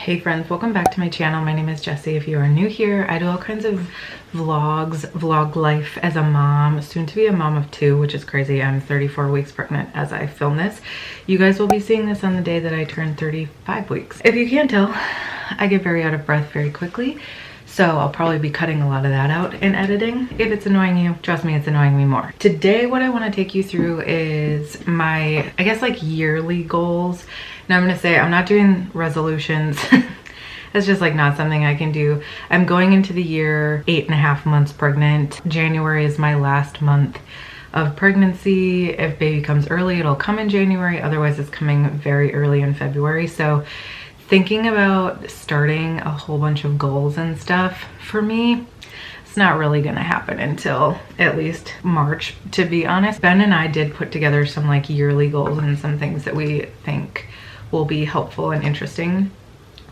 Hey friends, welcome back to my channel. My name is Jessie. If you are new here, I do all kinds of vlogs, vlog life as a mom, soon to be a mom of two, which is crazy. I'm 34 weeks pregnant as I film this. You guys will be seeing this on the day that I turn 35 weeks. If you can't tell, I get very out of breath very quickly. So I'll probably be cutting a lot of that out in editing. If it's annoying you, trust me, it's annoying me more. Today, what I want to take you through is my, I guess, like yearly goals. Now I'm going to say I'm not doing resolutions. It's just like not something I can do. I'm going into the year 8.5 months pregnant. January is my last month of pregnancy. If baby comes early, it'll come in January. Otherwise, it's coming very early in February. So thinking about starting a whole bunch of goals and stuff, for me, it's not really gonna happen until at least March, to be honest. Ben and I did put together some like yearly goals and some things that we think will be helpful and interesting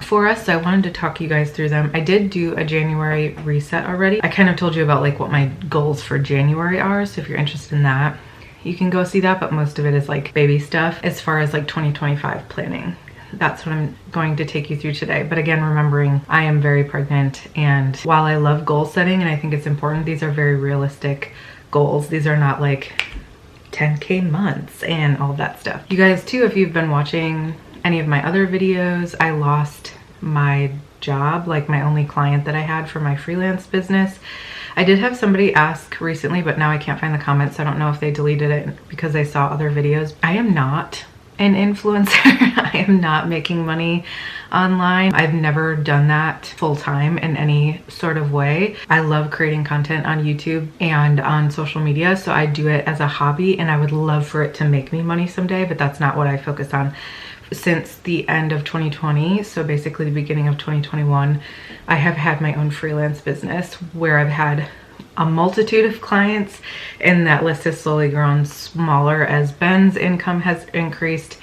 for us. So I wanted to talk you guys through them. I did do a January reset already. I kind of told you about like what my goals for January are. So if you're interested in that, you can go see that, but most of it is like baby stuff as far as like 2025 planning. That's what I'm going to take you through today. But again, remembering I am very pregnant, and while I love goal setting and I think it's important, these are very realistic goals. These are not like 10K months and all that stuff. You guys too, if you've been watching any of my other videos, I lost my job, like my only client that I had for my freelance business. I did have somebody ask recently, but now I can't find the comments. So I don't know if they deleted it because they saw other videos. I am not an influencer. I am not making money online. I've never done that full time in any sort of way. I love creating content on YouTube and on social media, so I do it as a hobby, and I would love for it to make me money someday, but that's not what I focus on. Since the end of 2020, so basically the beginning of 2021, I have had my own freelance business where I've had a multitude of clients, and that list has slowly grown smaller as Ben's income has increased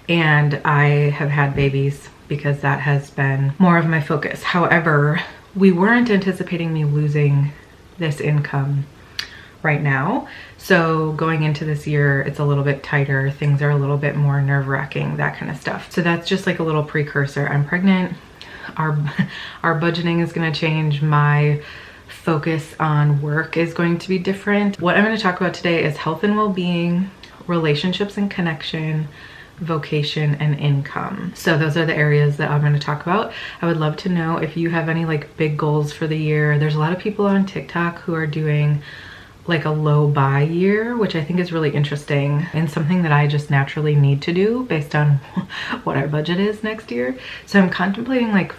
and I have had babies, because that has been more of my focus. However, we weren't anticipating me losing this income right now. So going into this year, it's a little bit tighter. Things are a little bit more nerve-wracking, that kind of stuff. So that's just like a little precursor. I'm pregnant. Our budgeting is going to change. My focus on work is going to be different. What I'm going to talk about today is health and well-being, relationships and connection, vocation, and income. So those are the areas that I'm going to talk about. I would love to know if you have any like big goals for the year. There's a lot of people on TikTok who are doing like a low buy year, which I think is really interesting and something that I just naturally need to do based on what our budget is next year. So I'm contemplating like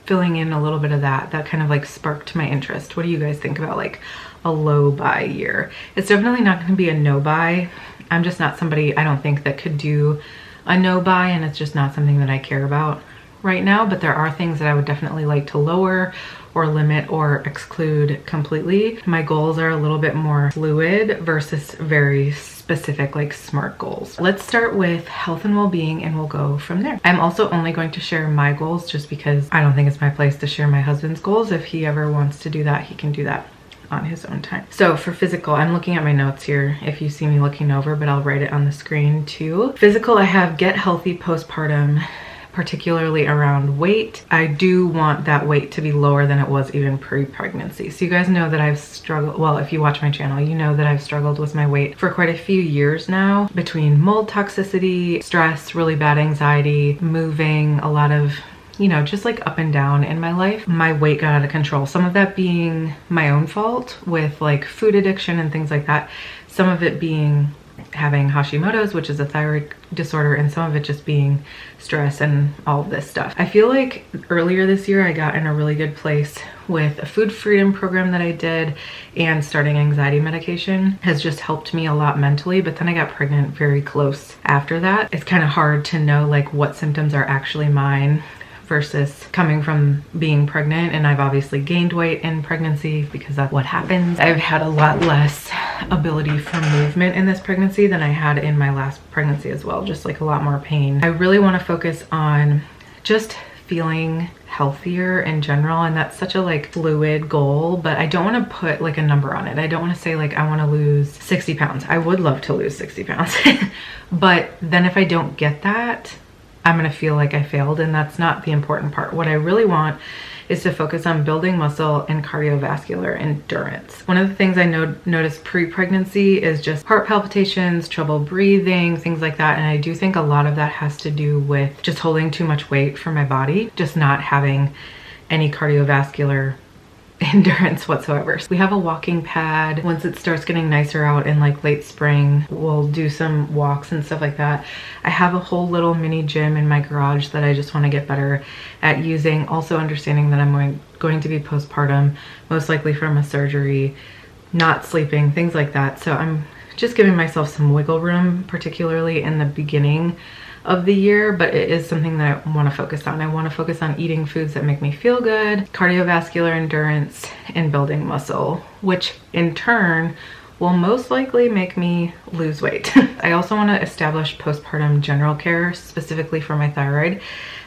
filling in a little bit of that kind of like sparked my interest. What do you guys think about like a low buy year? It's definitely not going to be a no buy. I'm just not somebody, I don't think, that could do a no buy, and it's just not something that I care about right now. But there are things that I would definitely like to lower or limit or exclude completely. My goals are a little bit more fluid versus very specific, like SMART goals. Let's start with health and well-being, and we'll go from there. I'm also only going to share my goals just because I don't think it's my place to share my husband's goals. If he ever wants to do that, he can do that on his own time. So for physical, I'm looking at my notes here if you see me looking over, but I'll write it on the screen too. Physical, I have get healthy postpartum, particularly around weight. I do want that weight to be lower than it was even pre-pregnancy. So you guys know that I've struggled, well, if you watch my channel, you know that I've struggled with my weight for quite a few years now, between mold toxicity, stress, really bad anxiety, moving, a lot of, you know, just like up and down in my life. My weight got out of control. Some of that being my own fault with like food addiction and things like that. Some of it being having Hashimoto's, which is a thyroid disorder, and some of it just being stress and all of this stuff. I feel like earlier this year I got in a really good place with a food freedom program that I did, and starting anxiety medication has just helped me a lot mentally. But then I got pregnant very close after that. It's kind of hard to know like what symptoms are actually mine versus coming from being pregnant, and I've obviously gained weight in pregnancy because that's what happens. I've had a lot less ability for movement in this pregnancy than I had in my last pregnancy as well, just like a lot more pain. I really want to focus on just feeling healthier in general, and that's such a like fluid goal, but I don't want to put like a number on it. I don't want to say like I want to lose 60 pounds. I would love to lose 60 pounds but then if I don't get that, I'm gonna feel like I failed, and that's not the important part. What I really want is to focus on building muscle and cardiovascular endurance. One of the things I noticed pre-pregnancy is just heart palpitations, trouble breathing, things like that. And I do think a lot of that has to do with just holding too much weight for my body, just not having any cardiovascular endurance whatsoever. So we have a walking pad. Once it starts getting nicer out in like late spring, we'll do some walks and stuff like that. I have a whole little mini gym in my garage that I just want to get better at using. Also understanding that I'm going to be postpartum, most likely from a surgery, not sleeping, things like that. So I'm just giving myself some wiggle room, particularly in the beginning of the year, but it is something that I want to focus on. I want to focus on eating foods that make me feel good, cardiovascular endurance, and building muscle, which in turn will most likely make me lose weight. I also want to establish postpartum general care specifically for my thyroid.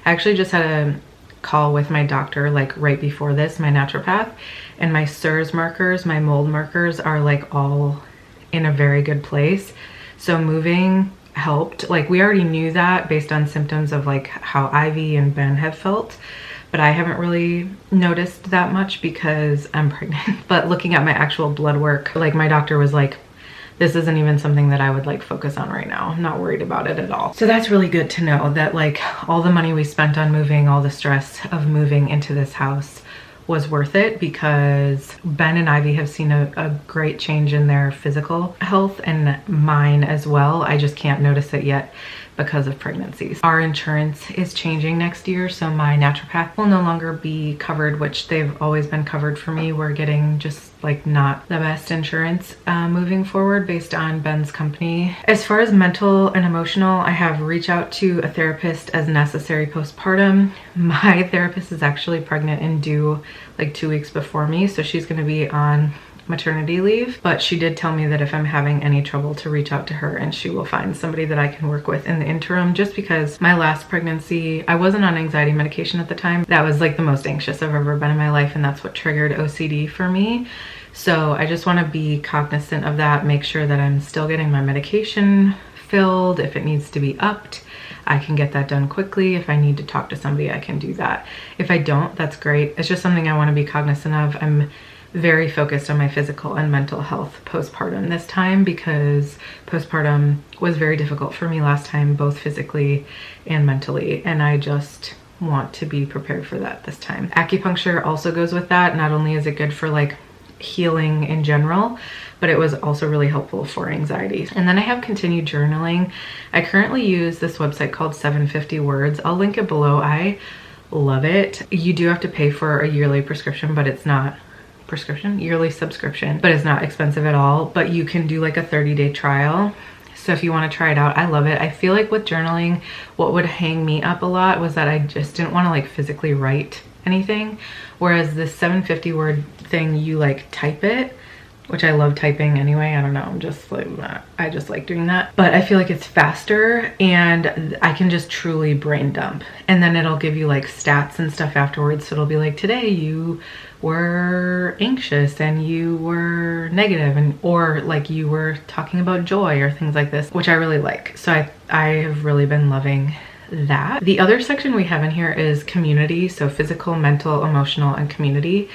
I actually just had a call with my doctor like right before this, my naturopath, and my SIRS markers, my mold markers are like all in a very good place. So moving helped. Like we already knew that based on symptoms of like how Ivy and Ben have felt, but I haven't really noticed that much because I'm pregnant. But looking at my actual blood work, like my doctor was like, this isn't even something that I would like focus on right now. I'm not worried about it at all. So that's really good to know that like all the money we spent on moving, all the stress of moving into this house was worth it, because Ben and Ivy have seen a great change in their physical health and mine as well. I just can't notice it yet because of pregnancies. Our insurance is changing next year, so my naturopath will no longer be covered, which they've always been covered for me. We're getting just like not the best insurance moving forward based on Ben's company. As far as mental and emotional, I have reached out to a therapist as necessary postpartum. My therapist is actually pregnant and due like 2 weeks before me, so she's going to be on maternity leave, but she did tell me that if I'm having any trouble to reach out to her and she will find somebody that I can work with in the interim, just because my last pregnancy, I wasn't on anxiety medication at the time. That was like the most anxious I've ever been in my life, and that's what triggered OCD for me. So I just want to be cognizant of that, make sure that I'm still getting my medication filled. If it needs to be upped, I can get that done quickly. If I need to talk to somebody, I can do that. If I don't, that's great. It's just something I want to be cognizant of. I'm very focused on my physical and mental health postpartum this time, because postpartum was very difficult for me last time, both physically and mentally, and I just want to be prepared for that this time. Acupuncture also goes with that. Not only is it good for like healing in general, but it was also really helpful for anxiety. And then I have continued journaling. I currently use this website called 750 Words. I'll link it below. I love it. You do have to pay for a yearly prescription, but it's not yearly subscription, but it's not expensive at all. But you can do like a 30-day trial. So if you want to try it out, I love it. I feel like with journaling, what would hang me up a lot was that I just didn't want to like physically write anything. Whereas this 750 word thing, you like type it, which I love typing anyway. I don't know, I'm just like, I just like doing that. But I feel like it's faster and I can just truly brain dump. And then it'll give you like stats and stuff afterwards. So it'll be like, today you were anxious and you were negative, and or like you were talking about joy or things like this, which I really like. So I have really been loving that. The other section we have in here is community. So physical, mental, emotional, and community.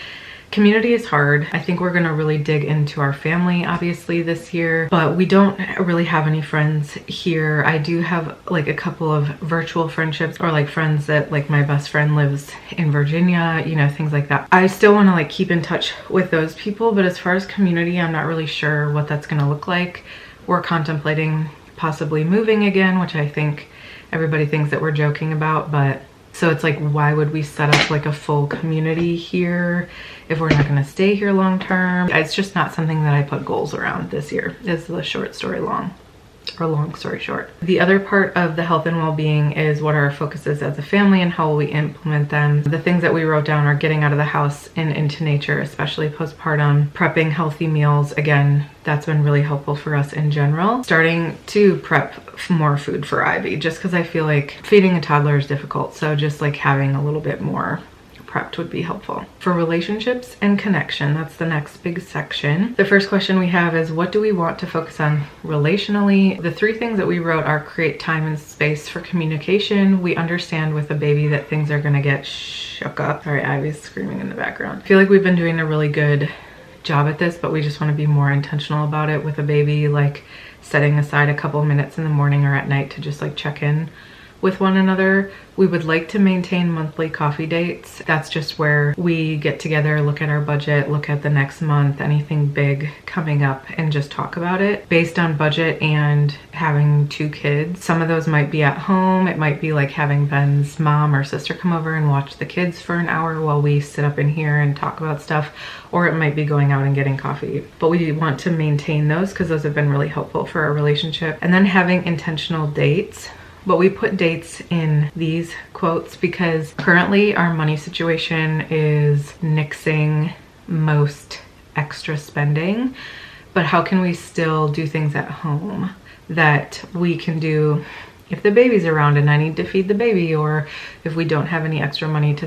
Community is hard. I think we're gonna really dig into our family obviously this year, but we don't really have any friends here. I do have like a couple of virtual friendships, or like friends that like my best friend lives in Virginia, you know, things like that. I still want to like keep in touch with those people, but as far as community, I'm not really sure what that's gonna look like. We're contemplating possibly moving again, which I think everybody thinks that we're joking about, but so it's like, why would we set up like a full community here if we're not going to stay here long term? It's just not something that I put goals around this year, is the short story long, or long story short. The other part of the health and well-being is what our focus is as a family and how will we implement them. The things that we wrote down are getting out of the house and into nature, especially postpartum, prepping healthy meals. Again, that's been really helpful for us in general. Starting to prep more food for Ivy, just because I feel like feeding a toddler is difficult. So just like having a little bit more prepped would be helpful. For relationships and connection, that's the next big section. The first question we have is, what do we want to focus on relationally? The 3 things that we wrote are: create time and space for communication. We understand with a baby that things are gonna get shook up. Sorry, Ivy's screaming in the background. I feel like we've been doing a really good job at this, but we just want to be more intentional about it with a baby, like setting aside a couple minutes in the morning or at night to just like check in with one another. We would like to maintain monthly coffee dates. That's just where we get together, look at our budget, look at the next month, anything big coming up, and just talk about it based on budget and having 2 kids. Some of those might be at home. It might be like having Ben's mom or sister come over and watch the kids for an hour while we sit up in here and talk about stuff, or it might be going out and getting coffee. But we want to maintain those because those have been really helpful for our relationship. And then having intentional dates. But we put dates in these quotes because currently our money situation is nixing most extra spending. But how can we still do things at home that we can do if the baby's around and I need to feed the baby, or if we don't have any extra money to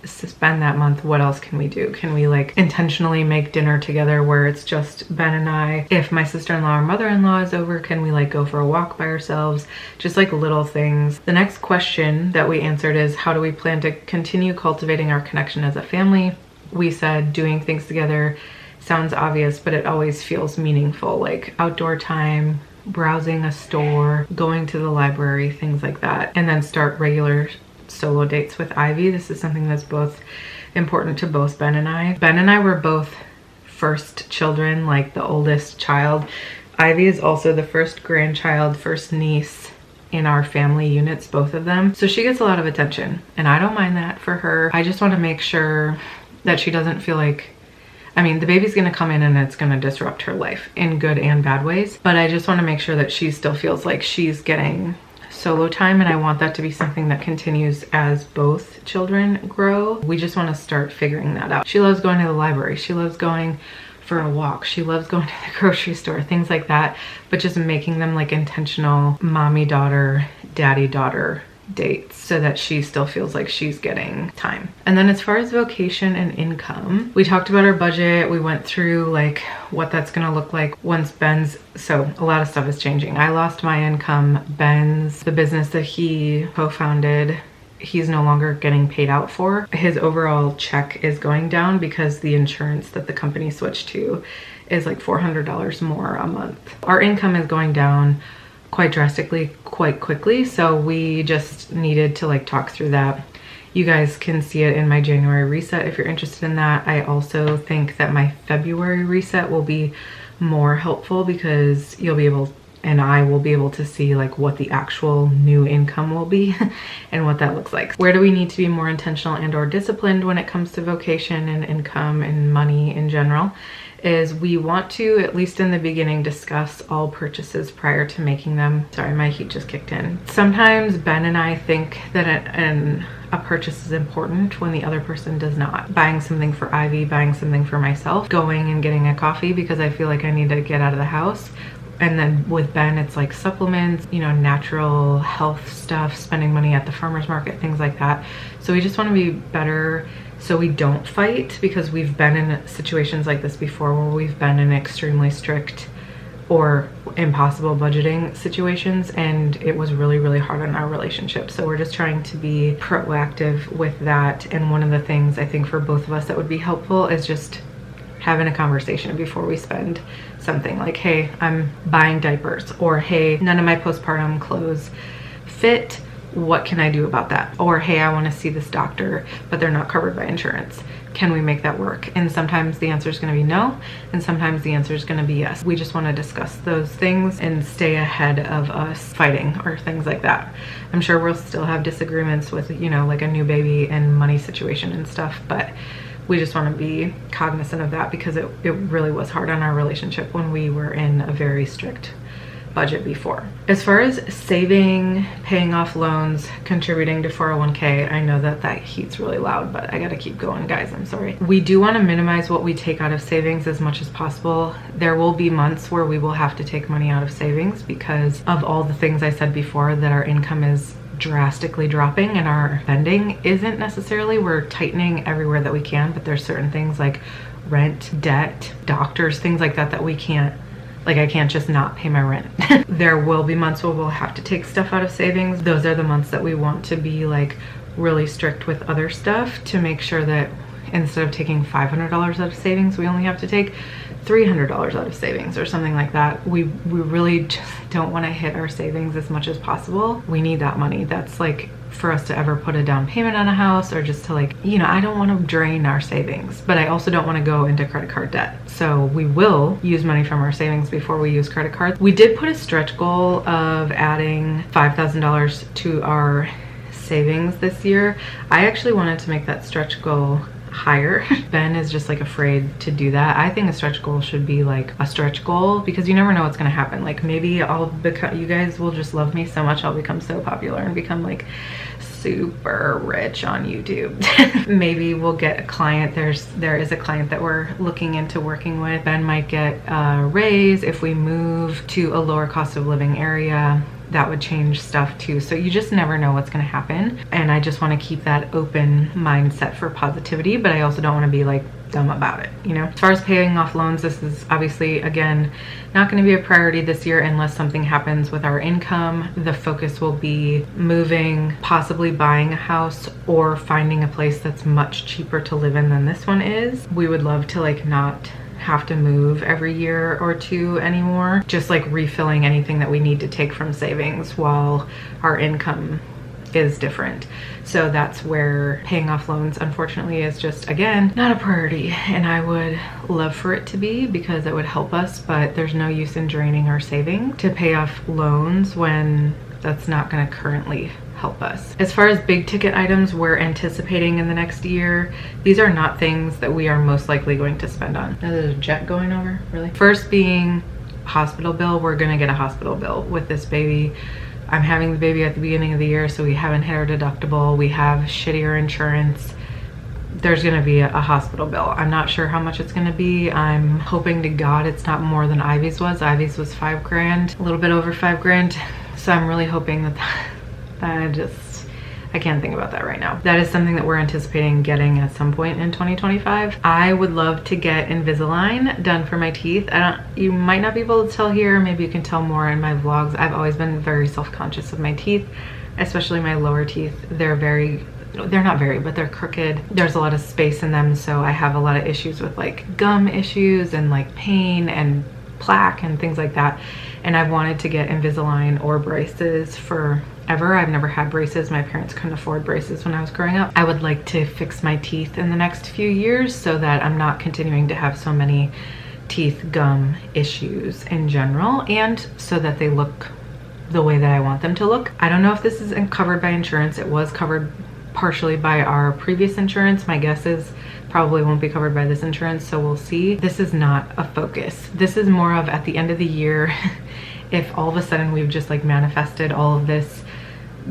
spend that month, what else can we do? Can we like intentionally make dinner together where it's just Ben and I? If my sister-in-law or mother-in-law is over, can we like go for a walk by ourselves? Just like little things. The next question that we answered is, how do we plan to continue cultivating our connection as a family? We said doing things together sounds obvious, but it always feels meaningful, like outdoor time, browsing a store, going to the library, things like that. And then start regular solo dates with Ivy. This is something that's both important to both Ben and I. Ben and I were both first children, like the oldest child. Ivy is also the first grandchild, first niece in our family units, both of them. So she gets a lot of attention, and I don't mind that for her. I just want to make sure that she doesn't feel like, I mean, the baby's gonna come in and it's gonna disrupt her life in good and bad ways, but I just wanna make sure that she still feels like she's getting solo time, and I want that to be something that continues as both children grow. We just wanna start figuring that out. She loves going to the library. She loves going for a walk. She loves going to the grocery store, things like that, but just making them like intentional mommy-daughter, daddy-daughter dates so that she still feels like she's getting time. And then as far as vocation and income, we talked about our budget. We went through like what that's gonna look like once Ben's, so a lot of stuff is changing. I lost my income. Ben's, the business that he co-founded, he's no longer getting paid out for. His overall check is going down because the insurance that the company switched to is like $400 more a month. Our income is going down quite drastically, quite quickly. So we just needed to like talk through that. You guys can see it in my January reset if you're interested in that. I also think that my February reset will be more helpful because you'll be able, and I will be able to see like what the actual new income will be and what that looks like. Where do we need to be more intentional and or disciplined when it comes to vocation and income and money in general? Is we want to, at least in the beginning, discuss all purchases prior to making them. Sorry, my heat just kicked in. Sometimes Ben and I think that a purchase is important when the other person does not. Buying something for Ivy, buying something for myself, going and getting a coffee because I feel like I need to get out of the house. And then with Ben, it's like supplements, you know, natural health stuff, spending money at the farmer's market, things like that. So we just want to be better so we don't fight, because we've been in situations like this before where we've been in extremely strict or impossible budgeting situations, and it was really, really hard on our relationship. So we're just trying to be proactive with that. And one of the things I think for both of us that would be helpful is just having a conversation before we spend something, like, hey, I'm buying diapers, or hey, none of my postpartum clothes fit. What can I do about that? Or hey, I want to see this doctor, but they're not covered by insurance. Can we make that work? And sometimes the answer is going to be no, and sometimes the answer is going to be yes. We just want to discuss those things and stay ahead of us fighting or things like that. I'm sure we'll still have disagreements with, you know, like a new baby and money situation and stuff, but we just want to be cognizant of that because it really was hard on our relationship when we were in a very strict budget before. As far as saving, paying off loans, contributing to 401k, I know that that heat's really loud, but I gotta keep going, guys, I'm sorry. We do want to minimize what we take out of savings as much as possible. There will be months where we will have to take money out of savings because of all the things I said before, that our income is drastically dropping, and our spending isn't necessarily. We're tightening everywhere that we can, but there's certain things like rent, debt, doctors, things like that that we can't, like I can't just not pay my rent. There will be months where we'll have to take stuff out of savings. Those are the months that we want to be like really strict with other stuff to make sure that instead of taking $500 out of savings, we only have to take $300 out of savings or something like that. We really just don't want to hit our savings as much as possible. We need that money. That's like for us to ever put a down payment on a house, or just to like, you know, I don't want to drain our savings, but I also don't want to go into credit card debt. So we will use money from our savings before we use credit cards. We did put a stretch goal of adding $5,000 to our savings this year. I actually wanted to make that stretch goal higher. Ben is just like afraid to do that. I think a stretch goal should be like a stretch goal, because you never know what's going to happen. Like maybe I'll become, you guys will just love me so much, I'll become so popular and become like super rich on YouTube. Maybe we'll get a client. There is a client that we're looking into working with. Ben might get a raise if we move to a lower cost of living area. That would change stuff too. So you just never know what's going to happen. And I just want to keep that open mindset for positivity, but I also don't want to be like dumb about it, you know? As far as paying off loans, this is obviously, again, not going to be a priority this year unless something happens with our income. The focus will be moving, possibly buying a house, or finding a place that's much cheaper to live in than this one is. We would love to like not have to move every year or two anymore. Just like refilling anything that we need to take from savings while our income is different. So that's where paying off loans, unfortunately, is just, again, not a priority. And I would love for it to be, because it would help us, but there's no use in draining our saving to pay off loans when that's not going to currently help us. As far as big ticket items we're anticipating in the next year, these are not things that we are most likely going to spend on. Oh, there's a jet going over, really? First being hospital bill. We're gonna get a hospital bill with this baby. I'm having the baby at the beginning of the year, so we haven't hit our deductible. We have shittier insurance. There's gonna be a hospital bill. I'm not sure how much it's gonna be. I'm hoping to God it's not more than Ivy's was. Ivy's was $5 grand, a little bit over $5 grand. So I'm really hoping that I can't think about that right now. That is something that we're anticipating getting at some point in 2025. I would love to get Invisalign done for my teeth. You might not be able to tell here, maybe you can tell more in my vlogs. I've always been very self-conscious of my teeth, especially my lower teeth. They're not very, but they're crooked. There's a lot of space in them, so I have a lot of issues with like gum issues and like pain and plaque and things like that. And I've wanted to get Invisalign or braces forever. I've never had braces. My parents couldn't afford braces when I was growing up. I would like to fix my teeth in the next few years so that I'm not continuing to have so many teeth gum issues in general, and so that they look the way that I want them to look. I don't know if this is covered by insurance. It was covered partially by our previous insurance. My guess is probably won't be covered by this insurance, so we'll see. This is not a focus. This is more of at the end of the year, if all of a sudden we've just like manifested all of this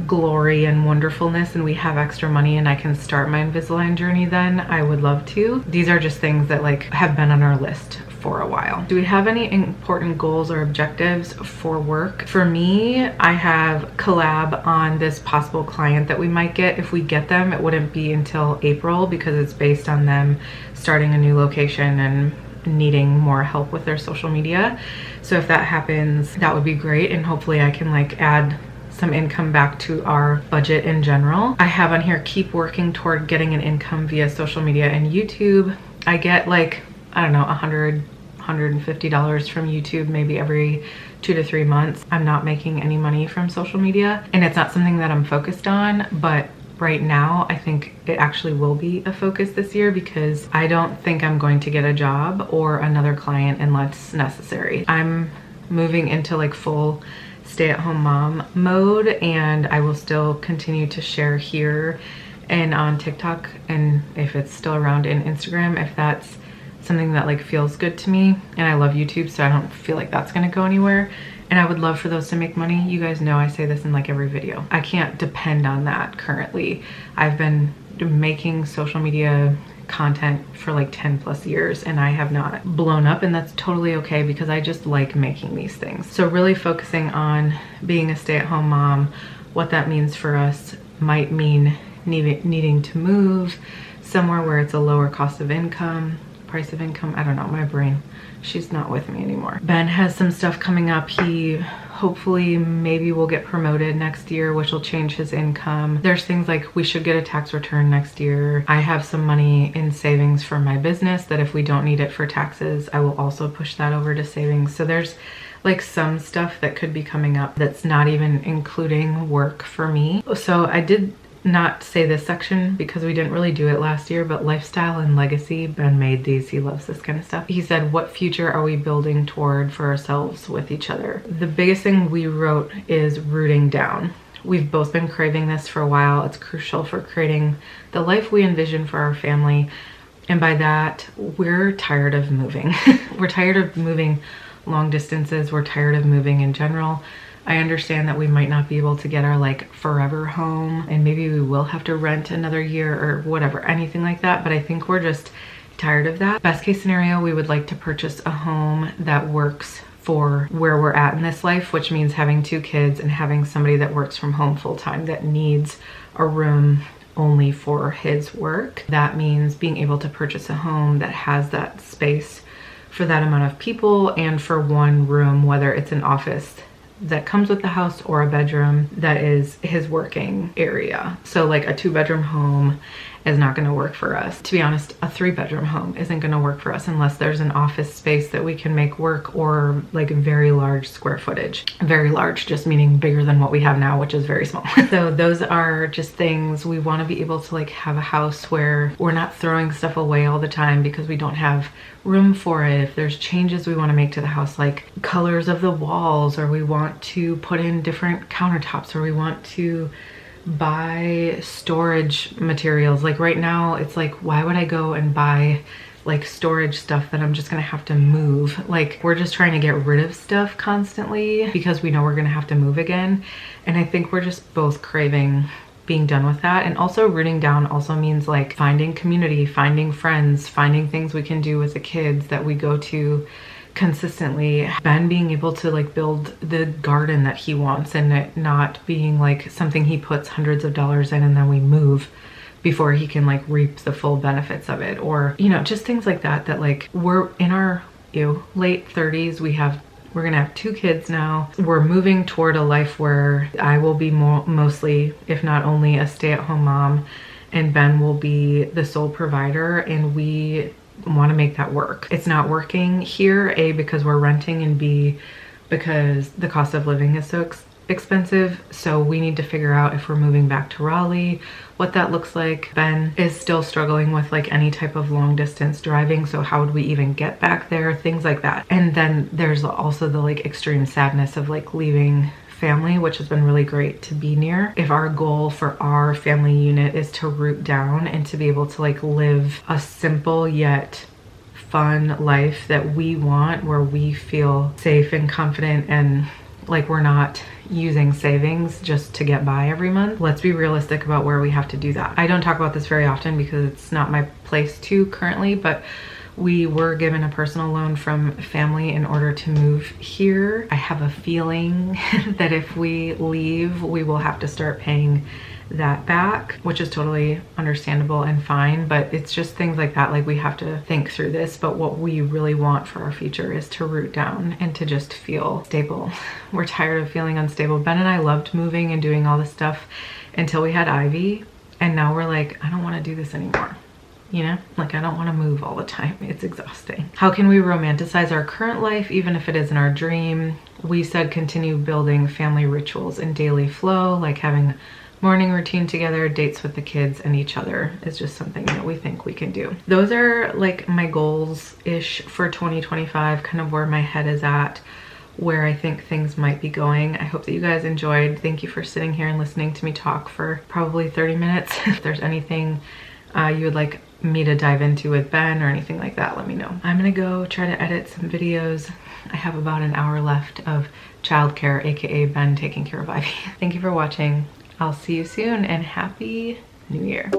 glory and wonderfulness and we have extra money and I can start my Invisalign journey, then I would love to. These are just things that like have been on our list for a while. Do we have any important goals or objectives for work? For me, I have collab on this possible client that we might get. If we get them, it wouldn't be until April because it's based on them starting a new location and needing more help with their social media. So if that happens, that would be great, and hopefully I can like add some income back to our budget in general. I have on here, keep working toward getting an income via social media and YouTube. I get like, I don't know, $150 from YouTube maybe every 2 to 3 months. I'm not making any money from social media, and it's not something that I'm focused on, but right now I think it actually will be a focus this year because I don't think I'm going to get a job or another client unless necessary. I'm moving into like full stay-at-home mom mode, and I will still continue to share here and on TikTok, and if it's still around, in Instagram, if that's something that like feels good to me. And I love YouTube, so I don't feel like that's gonna go anywhere, and I would love for those to make money. You guys know I say this in like every video. I can't depend on that currently. I've been making social media content for like 10 plus years and I have not blown up, and that's totally okay because I just like making these things. So really focusing on being a stay-at-home mom, what that means for us might mean needing to move somewhere where it's a lower cost of income, price of income. I don't know, my brain, she's not with me anymore. Ben has some stuff coming up. He hopefully maybe will get promoted next year, which will change his income. There's things like we should get a tax return next year. I have some money in savings for my business that if we don't need it for taxes, I will also push that over to savings. So there's like some stuff that could be coming up that's not even including work for me. So I did not say this section because we didn't really do it last year, but lifestyle and legacy. Ben made these, he loves this kind of stuff. He said, what future are we building toward for ourselves with each other? The biggest thing we wrote is rooting down. We've both been craving this for a while. It's crucial for creating the life we envision for our family. And by that, we're tired of moving. We're tired of moving long distances. We're tired of moving in general. I understand that we might not be able to get our like forever home, and maybe we will have to rent another year or whatever, anything like that. But I think we're just tired of that. Best case scenario, we would like to purchase a home that works for where we're at in this life, which means having 2 kids and having somebody that works from home full time that needs a room only for his work. That means being able to purchase a home that has that space for that amount of people and for one room, whether it's an office that comes with the house or a bedroom that is his working area. So like a 2-bedroom home is not going to work for us. To be honest, a 3-bedroom home isn't going to work for us unless there's an office space that we can make work, or like very large square footage. Very large just meaning bigger than what we have now, which is very small. So those are just things we want to be able to like have a house where we're not throwing stuff away all the time because we don't have room for it. If there's changes we want to make to the house, like colors of the walls, or we want to put in different countertops, or we want to buy storage materials. Like right now it's like, why would I go and buy like storage stuff that I'm just gonna have to move? Like we're just trying to get rid of stuff constantly because we know we're gonna have to move again. And I think we're just both craving being done with that. And also rooting down also means like finding community, finding friends, finding things we can do with the kids that we go to consistently. Ben being able to like build the garden that he wants, and it not being like something he puts hundreds of dollars in and then we move before he can like reap the full benefits of it. Or, you know, just things like that, that like we're in our late 30s. We're gonna have 2 kids now. We're moving toward a life where I will be mostly, if not only, a stay-at-home mom, and Ben will be the sole provider, and we want to make that work. It's not working here, A, because we're renting, and B, because the cost of living is so expensive. So we need to figure out if we're moving back to Raleigh, what that looks like. Ben is still struggling with like any type of long distance driving, so how would we even get back there, things like that. And then there's also the like extreme sadness of like leaving family, which has been really great to be near. If our goal for our family unit is to root down and to be able to like live a simple yet fun life that we want, where we feel safe and confident and like we're not using savings just to get by every month, let's be realistic about where we have to do that. I don't talk about this very often because it's not my place to currently, but we were given a personal loan from family in order to move here. I have a feeling that if we leave, we will have to start paying that back, which is totally understandable and fine, but it's just things like that. Like we have to think through this, but what we really want for our future is to root down and to just feel stable. We're tired of feeling unstable. Ben and I loved moving and doing all this stuff until we had Ivy, and now we're like, I don't want to do this anymore. You know, like I don't want to move all the time. It's exhausting. How can we romanticize our current life even if it isn't our dream? We said continue building family rituals and daily flow, like having morning routine together, dates with the kids and each other is just something that we think we can do. Those are like my goals-ish for 2025, kind of where my head is at, where I think things might be going. I hope that you guys enjoyed. Thank you for sitting here and listening to me talk for probably 30 minutes. If there's anything you would like me to dive into with Ben or anything like that, let me know. I'm gonna go try to edit some videos. I have about an hour left of childcare, aka Ben taking care of Ivy. Thank you for watching. I'll see you soon, and Happy New Year.